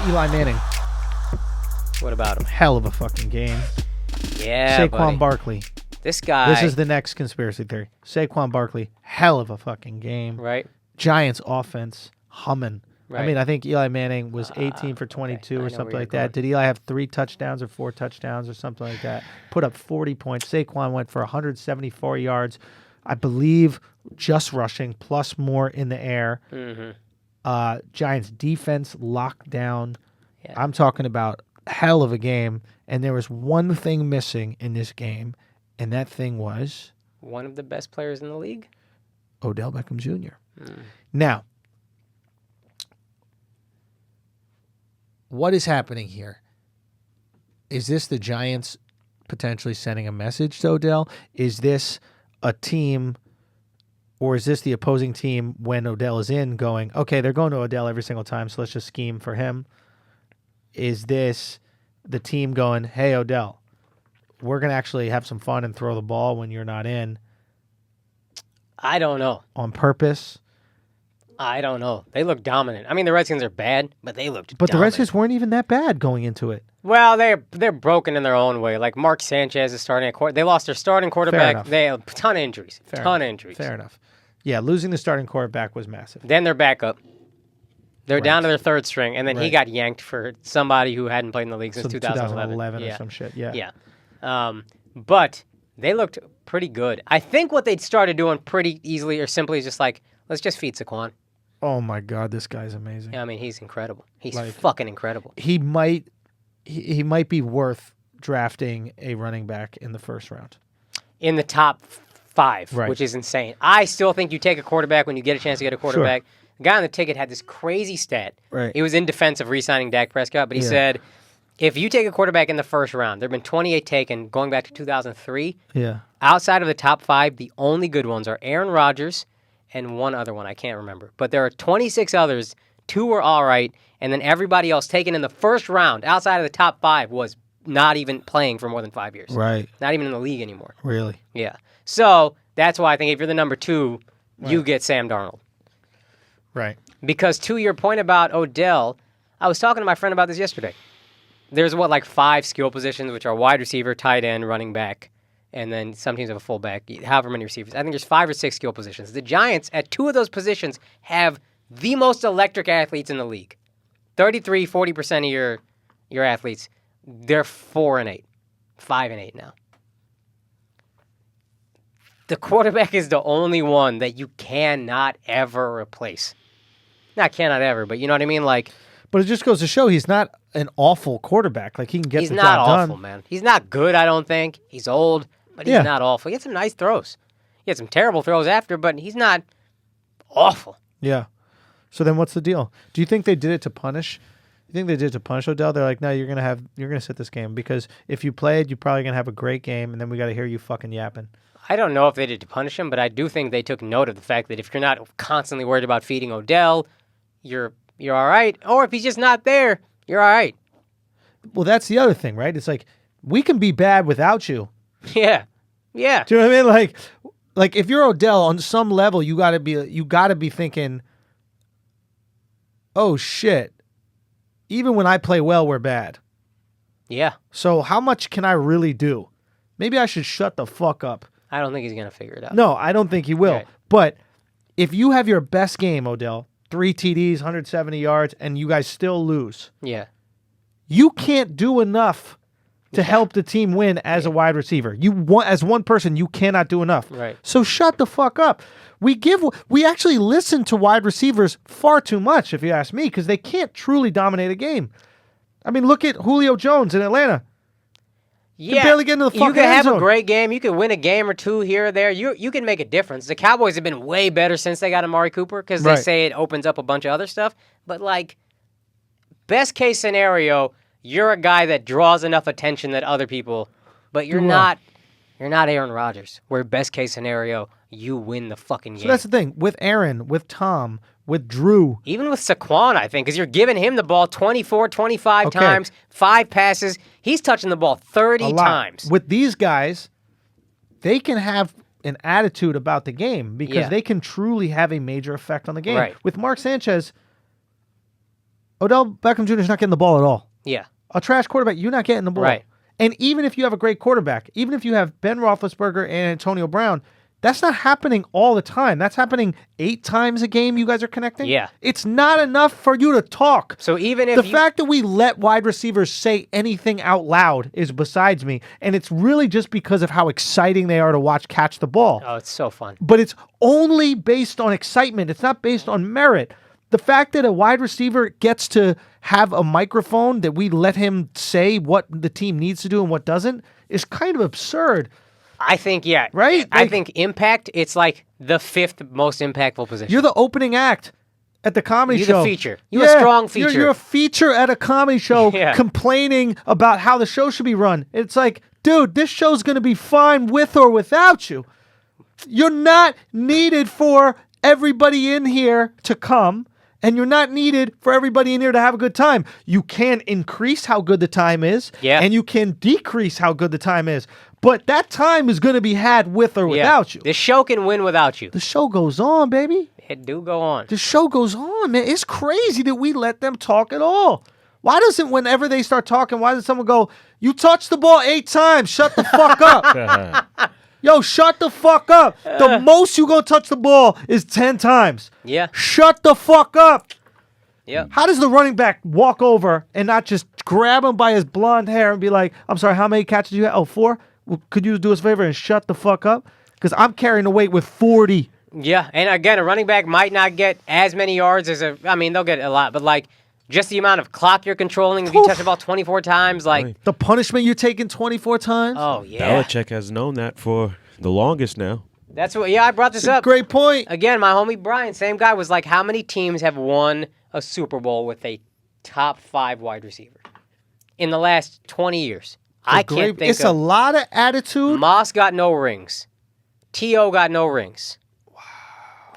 Eli Manning. What about him? Hell of a fucking game. Yeah, Saquon Barkley. This guy. This is the next conspiracy theory. Saquon Barkley. Hell of a fucking game. Right. Giants offense humming. Right. I mean, I think Eli Manning was 18 for 22 or something like that. Did Eli have 3 touchdowns or 4 touchdowns or something like that? Put up 40 points. Saquon went for 174 yards, I believe, just rushing, plus more in the air. Mm-hmm. Giants defense locked down. Yeah. I'm talking about hell of a game. And there was one thing missing in this game, and that thing was one of the best players in the league, Odell Beckham Jr. Now, what is happening here? Is this the Giants potentially sending a message to Odell? Is this a team, or is this the opposing team when Odell is in going, okay, they're going to Odell every single time, so let's just scheme for him? Is this the team going, hey, Odell, we're going to actually have some fun and throw the ball when you're not in? I don't know. On purpose? I don't know. They look dominant. I mean, the Redskins are bad, but they looked But dominant. the Redskins weren't even that bad going into it. Well, they're broken in their own way. Like Mark Sanchez is starting at quarterback. They lost their starting quarterback. They have a ton of injuries. Ton of injuries. Fair enough. Yeah, losing the starting quarterback was massive. Then they're back up. They're down to their third string, and then he Right. got yanked for somebody who hadn't played in the league since 2011 or some shit. Yeah. But they looked pretty good. I think what they'd started doing pretty easily or simply is just like, let's just feed Saquon. Oh my God, this guy's amazing. I mean, he's incredible. He's Like, fucking incredible. He might be worth drafting a running back in the first round. In the top 5, Right. which is insane. I still think you take a quarterback when you get a chance to get a quarterback. Sure. The guy on the ticket had this crazy stat. Right. He was in defense of re-signing Dak Prescott, but he said, if you take a quarterback in the first round, there have been 28 taken going back to 2003. Yeah. Outside of the top 5, the only good ones are Aaron Rodgers and one other one I can't remember. But there are 26 others. 2 were all right, and then everybody else taken in the first round outside of the top 5 was not even playing for more than 5 years. Right. Not even in the league anymore. Really? Yeah. So that's why I think if you're the number 2, you get Sam Darnold. Right. Because to your point about Odell, I was talking to my friend about this yesterday. There's 5 skill positions, which are wide receiver, tight end, running back, and then some teams have a fullback, however many receivers. I think there's 5 or 6 skill positions. The Giants, at 2 of those positions, have the most electric athletes in the league. 33, 40% of your athletes, they're 4-8, 5-8 now. The quarterback is the only one that you cannot ever replace. Not cannot ever, but you know what I mean? But it just goes to show he's not an awful quarterback. Like, he can get the job done. He's not awful, man. He's not good, I don't think. He's old, but he's not awful. He had some nice throws. He had some terrible throws after, but he's not awful. Yeah. So then what's the deal? Do you think they did it to punish? You think they did it to punish Odell? They're like, no, you're gonna sit this game because if you played, you're probably gonna have a great game, and then we got to hear you fucking yapping. I don't know if they did to punish him, but I do think they took note of the fact that if you're not constantly worried about feeding Odell, you're all right. Or if he's just not there, you're all right. Well, that's the other thing, right? It's like, we can be bad without you. Yeah. Yeah. Do you know what I mean? Like if you're Odell, on some level, you gotta be thinking, oh shit, even when I play well, we're bad. Yeah. So how much can I really do? Maybe I should shut the fuck up. I don't think he's going to figure it out. No, I don't think he will. Right. But if you have your best game, Odell, 3 TDs, 170 yards, and you guys still lose, you can't do enough to help the team win as a wide receiver. As one person, you cannot do enough. Right. So shut the fuck up. We actually listen to wide receivers far too much, if you ask me, because they can't truly dominate a game. I mean, look at Julio Jones in Atlanta. Yeah, you can barely get into the fucking you can end have zone. a great game. You can win a game or 2 here or there. You can make a difference. The Cowboys have been way better since they got Amari Cooper because they say it opens up a bunch of other stuff. But, best case scenario, you're a guy that draws enough attention that other people, but you're not Aaron Rodgers, where best case scenario, you win the fucking game. So that's the thing. With Aaron, with Tom, with Drew. Even with Saquon, I think, because you're giving him the ball 24, 25 times, 5 passes. He's touching the ball 30 times. With these guys, they can have an attitude about the game because they can truly have a major effect on the game. Right. With Mark Sanchez, Odell Beckham Jr. is not getting the ball at all. Yeah. A trash quarterback, you're not getting the ball. Right. And even if you have a great quarterback, even if you have Ben Roethlisberger and Antonio Brown, that's not happening all the time. That's happening 8 times a game you guys are connecting. Yeah. It's not enough for you to talk. So even if the fact that we let wide receivers say anything out loud is besides me. And it's really just because of how exciting they are to watch catch the ball. Oh, it's so fun. But it's only based on excitement. It's not based on merit. The fact that a wide receiver gets to have a microphone that we let him say what the team needs to do and what doesn't is kind of absurd. I think, yeah. Right? I think impact, it's like the 5th most impactful position. You're the opening act at the comedy show. You're the feature. You're a strong feature. You're a feature at a comedy show complaining about how the show should be run. It's like, dude, this show's going to be fine with or without you. You're not needed for everybody in here to come, and you're not needed for everybody in here to have a good time. You can increase how good the time is, and you can decrease how good the time is. But that time is going to be had with or without you. The show can win without you. The show goes on, baby. It do go on. The show goes on, man. It's crazy that we let them talk at all. Why doesn't, whenever they start talking, why does someone go, you touched the ball 8 times, shut the fuck up. Yo, shut the fuck up. The most you going to touch the ball is 10 times. Yeah. Shut the fuck up. Yeah. How does the running back walk over and not just grab him by his blonde hair and be like, I'm sorry, how many catches you have? Oh, 4? Well, could you do us a favor and shut the fuck up? Because I'm carrying the weight with 40. Yeah, and again, a running back might not get as many yards as I mean, they'll get a lot, but like just the amount of clock you're controlling if you touch the ball 24 times, like the punishment you're taking 24 times. Oh yeah. Belichick has known that for the longest now. That's what. Yeah, I brought this up. Great point. Again, my homie Brian, same guy, was like, how many teams have won a Super Bowl with a top 5 wide receiver in the last 20 years? I can't think it's a lot of attitude. Moss got no rings. T.O. got no rings. Wow.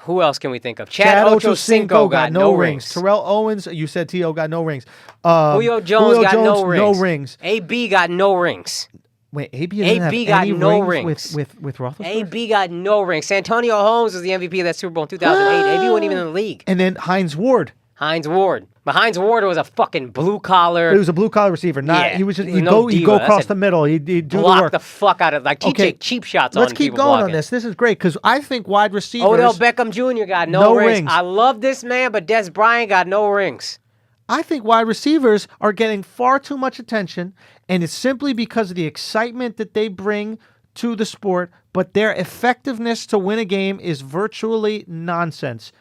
Who else can we think of? Chad Ochocinco got no rings. Terrell Owens, you said T.O. got no rings. Julio Jones got no rings. No rings. A.B. got no rings. Wait, A.B. got no rings with Roethlisberger? A.B. got no rings. Santonio Holmes was the MVP of that Super Bowl in 2008. A.B. wasn't even in the league. And then Hines Ward. But Hines Ward was a fucking blue collar. He was a blue collar receiver. He was just he'd go across the middle. He'd do the work. Block the fuck out of he'd take cheap shots on people. Let's keep going on this. This is great because I think wide receivers. Odell Beckham Jr. got no rings. I love this man, but Des Bryant got no rings. I think wide receivers are getting far too much attention, and it's simply because of the excitement that they bring to the sport, but their effectiveness to win a game is virtually nonsense.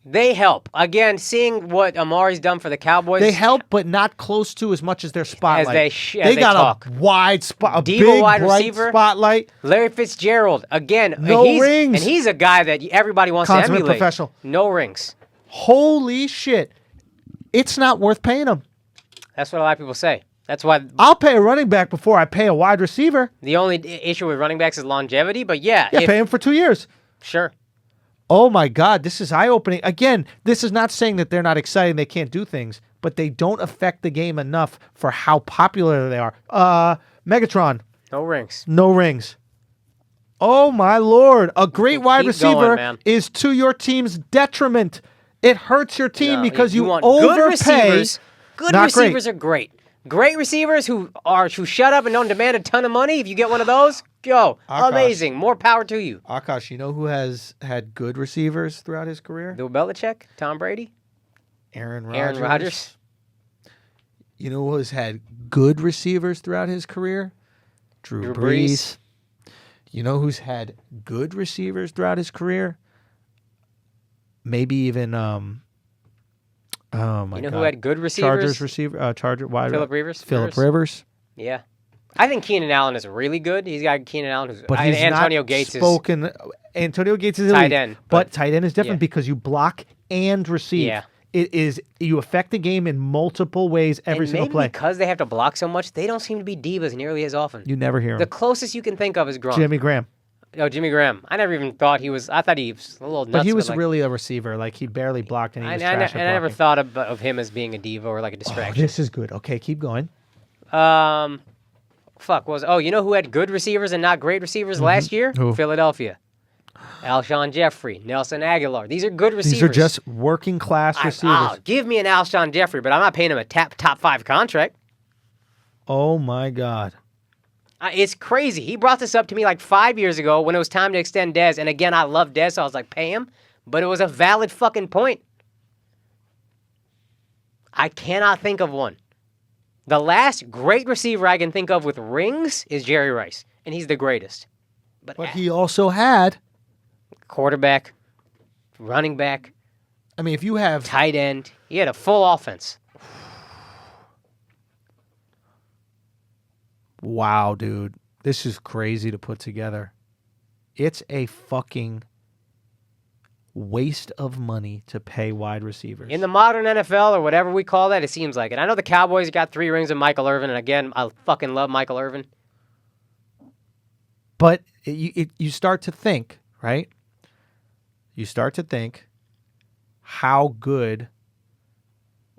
They help. Again, seeing what Amari's done for the Cowboys. They help, but not close to as much as their spotlight. They got talk. A wide spot, a Diva big, wide bright receiver, spotlight. Larry Fitzgerald, again. No rings. And he's a guy that everybody wants to emulate. Professional. No rings. Holy shit. It's not worth paying him. That's what a lot of people say. That's why I'll pay a running back before I pay a wide receiver. The only issue with running backs is longevity, but yeah. Pay him for 2 years. Sure. Oh my God, this is eye-opening. Again, this is not saying that they're not exciting, they can't do things, but they don't affect the game enough for how popular they are. Megatron. No rings. No rings. Oh my Lord. A great wide receiver is to your team's detriment. It hurts your team because you overpay. Good receivers. Good receivers are great. Great receivers who shut up and don't demand a ton of money. If you get one of those, Akaash. Amazing. More power to you. Akaash, you know who has had good receivers throughout his career? Bill Belichick, Tom Brady, Aaron Rodgers. Aaron Rodgers. You know who has had good receivers throughout his career? Drew Brees. You know who's had good receivers throughout his career? Maybe even oh my God. You know who had good receivers? Chargers receiver, Phillip Rivers. Phillip Rivers. Yeah. I think Keenan Allen is really good. He's got Keenan Allen who's Antonio Gates is elite, tight end. But tight end is different because you block and receive. Yeah. It is you affect the game in multiple ways every single play. Because they have to block so much, they don't seem to be divas nearly as often. You never hear him. The closest you can think of is Gronk. Jimmy Graham. Oh, Jimmy Graham. I never even thought he was. I thought he was a little nuts. But he was really a receiver. Like, he barely blocked and he was trash at blocking. I never thought of him as being a diva or like a distraction. Oh, this is good. Okay, keep going. You know who had good receivers and not great receivers last year? Who? Philadelphia. Alshon Jeffrey, Nelson Aguilar. These are good receivers. These are just working class receivers. Give me an Alshon Jeffrey, but I'm not paying him a top 5 contract. Oh, my God. It's crazy. He brought this up to me like 5 years ago when it was time to extend Dez. And again, I love Dez, so I was like, pay him. But it was a valid fucking point. I cannot think of one. The last great receiver I can think of with rings is Jerry Rice. And he's the greatest. But he also had... quarterback, running back. I mean, if you have... tight end. He had a full offense. Wow, dude. This is crazy to put together. It's a fucking waste of money to pay wide receivers. In the modern NFL or whatever we call that, it seems like it. I know the Cowboys got 3 rings with Michael Irvin, and again, I fucking love Michael Irvin. But you start to think, right? You start to think, how good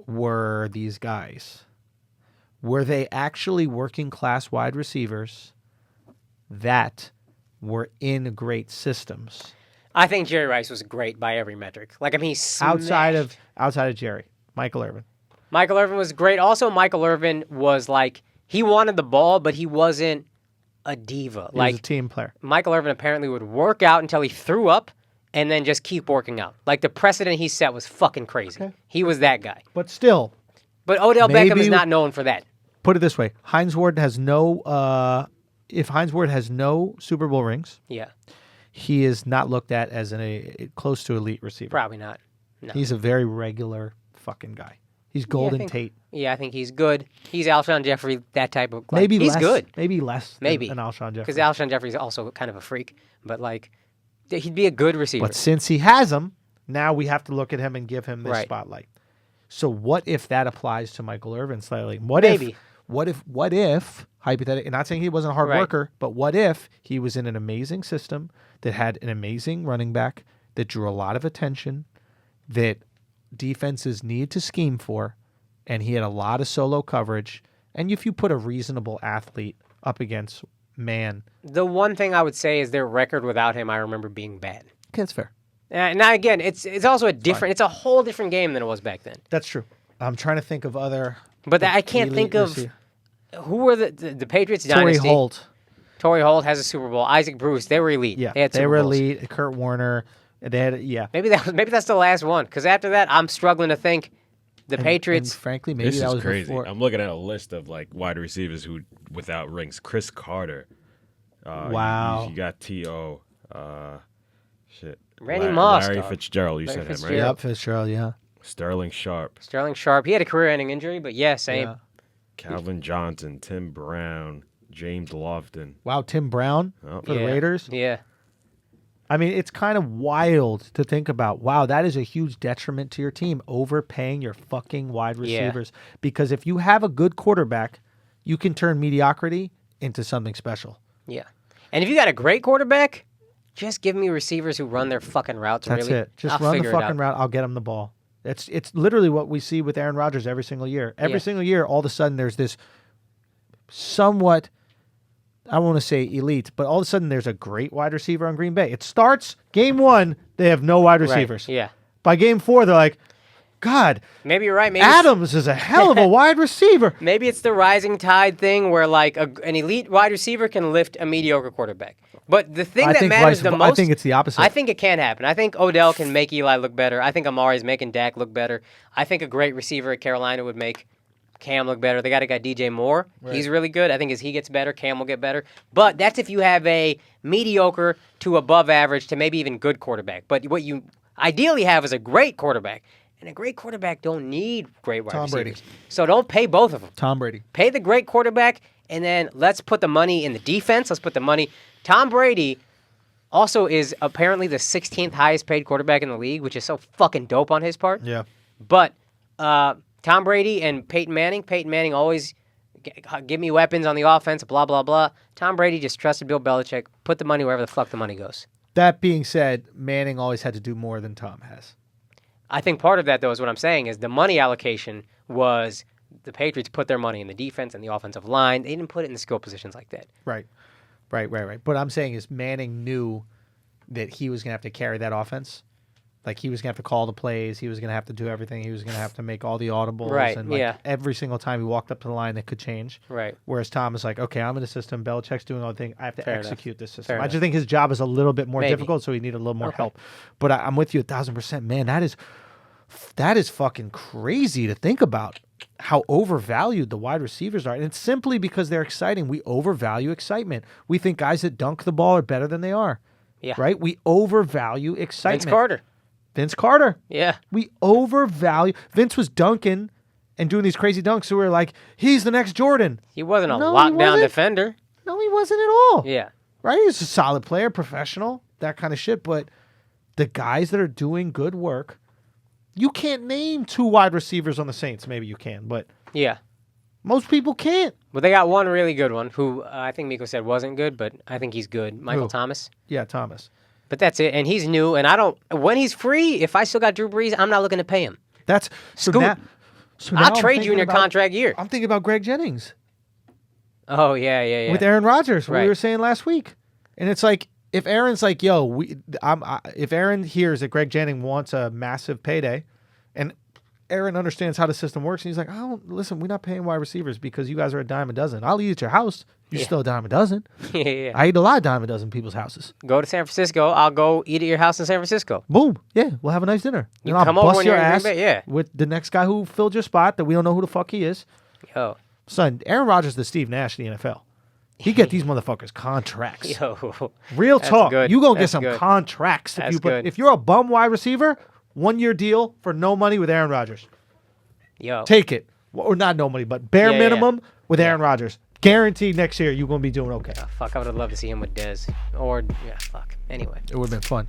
were these guys? Were they actually working class wide receivers that were in great systems? I think Jerry Rice was great by every metric. Like, I mean, he smashed. outside of Jerry, Michael Irvin. Michael Irvin was great. Also, Michael Irvin was like, he wanted the ball, but he wasn't a diva. He was a team player. Michael Irvin apparently would work out until he threw up and then just keep working out. Like, the precedent he set was fucking crazy. Okay. He was that guy. But still. But Odell Beckham is not known for that. Put it this way. Hines Ward has no... if Hines Ward has no Super Bowl rings... Yeah. He is not looked at as a close to elite receiver. Probably not. No. He's a very regular fucking guy. He's Golden Tate. Yeah, I think he's good. He's Alshon Jeffrey, that type of... Maybe he's less, good. Maybe less than Alshon Jeffrey. Because Alshon Jeffrey is also kind of a freak. But, like, he'd be a good receiver. But since he has him, now we have to look at him and give him this spotlight. So what if that applies to Michael Irvin slightly? What if, hypothetically, not saying he wasn't a hard worker, but what if he was in an amazing system that had an amazing running back that drew a lot of attention, that defenses need to scheme for, and he had a lot of solo coverage, and if you put a reasonable athlete up against man. The one thing I would say is their record without him, I remember being bad. Okay, that's fair. Now, again, it's also it's a whole different game than it was back then. That's true. I'm trying to think of other... But I can't think of... Who were the Patriots dynasty? Torrey Holt has a Super Bowl. Isaac Bruce, they were elite. Yeah, they were elite. Kurt Warner, they had Maybe that's the last one. Because after that, I'm struggling to think. The Patriots. And frankly, maybe that was crazy. Before. I'm looking at a list of like wide receivers who without rings. Chris Carter. Wow. You got T.O. Randy Moss. Larry Fitzgerald. You said him, right? Yep, Fitzgerald. Yeah. Sterling Sharp. He had a career-ending injury, but same. Yeah. Calvin Johnson, Tim Brown, James Lofton. Wow, Tim Brown for the Raiders? Yeah. I mean, it's kind of wild to think about. Wow, that is a huge detriment to your team, overpaying your fucking wide receivers. Yeah. Because if you have a good quarterback, you can turn mediocrity into something special. Yeah. And if you got a great quarterback, just give me receivers who run their fucking routes. That's it. Just run the fucking route. I'll get them the ball. It's literally what we see with Aaron Rodgers every single year. Every single year, all of a sudden, there's this somewhat, I don't want to say elite, but all of a sudden, there's a great wide receiver on Green Bay. It starts game 1, they have no wide receivers. Right. Yeah. By game 4, they're like, God, maybe you're right. Maybe Adams is a hell of a wide receiver. Maybe it's the rising tide thing where like an elite wide receiver can lift a mediocre quarterback. But the thing that matters the most... I think it's the opposite. I think it can happen. I think Odell can make Eli look better. I think Amari's making Dak look better. I think a great receiver at Carolina would make Cam look better. They got a guy, DJ Moore. Right. He's really good. I think as he gets better, Cam will get better. But that's if you have a mediocre to above average to maybe even good quarterback. But what you ideally have is a great quarterback. And a great quarterback don't need great wide receivers. Brady. So don't pay both of them. Tom Brady. Pay the great quarterback, and then let's put the money in the defense. Let's put the money... Tom Brady also is apparently the 16th highest paid quarterback in the league, which is so fucking dope on his part. Yeah. But Tom Brady and Peyton Manning always give me weapons on the offense, blah, blah, blah. Tom Brady just trusted Bill Belichick, put the money wherever the fuck the money goes. That being said, Manning always had to do more than Tom has. I think part of that, though, is what I'm saying, is the money allocation was the Patriots put their money in the defense and the offensive line. They didn't put it in the skill positions like that. Right. But I'm saying is Manning knew that he was going to have to carry that offense. Like, he was going to have to call the plays. He was going to have to do everything. He was going to have to make all the audibles. Right, And, like, yeah. every single time he walked up to the line, it could change. Right. Whereas Tom is like, okay, I'm in the system. Belichick's doing all the thing. I have to Fair enough. execute this system. Fair I just enough. think his job is a little bit more Maybe. difficult, so he needed a little more help. But I'm with you 1,000%. Man, that is fucking crazy to think about how overvalued the wide receivers are. And it's simply because they're exciting. We overvalue excitement. We think guys that dunk the ball are better than they are. Yeah. Right? We overvalue excitement. Vince Carter. Yeah. We overvalue. Vince was dunking and doing these crazy dunks, so we were like, he's the next Jordan. He wasn't a No, he lockdown wasn't. defender. No, he wasn't at all. Yeah. Right? He's a solid player, professional, that kind of shit. But the guys that are doing good work, you can't name 2 wide receivers on the Saints. Maybe you can, but Yeah. most people can't. But they got one really good one who I think Miko said wasn't good, but I think he's good. Michael Who? Thomas. Yeah, Thomas. But that's it. And he's new. And when he's free, if I still got Drew Brees, I'm not looking to pay him. That's so Scoot. now. So now I'll I'm trade you thinking in your about- contract year. I'm thinking about Greg Jennings Oh, yeah. with Aaron Rodgers, what we Right. were saying last week. And it's like, if Aaron's like, yo, if Aaron hears that Greg Jennings wants a massive payday, and Aaron understands how the system works, and he's like, listen, we're not paying wide receivers because you guys are a dime a dozen. I'll eat at your house. You're still a dime a dozen. Yeah. I eat a lot of dime a dozen people's houses. Go to San Francisco. I'll go eat at your house in San Francisco. Boom. Yeah, we'll have a nice dinner. You And I'll come over bust when your you're in Green ass Bay, yeah. with the next guy who filled your spot that we don't know who the fuck he is. Yo. Son, Aaron Rodgers is the Steve Nash of the NFL. He get these motherfuckers contracts. Yo. Real That's talk. good. You gonna get That's some good. contracts That's if good. you're a bum wide receiver, 1-year deal for no money with Aaron Rodgers. Yo. Take it. Or not no money, but bare Yeah. minimum with Aaron Rodgers. Guaranteed next year you're gonna be doing okay. Fuck, I would have loved to see him with Dez. Or, yeah, fuck. Anyway. It would have been fun.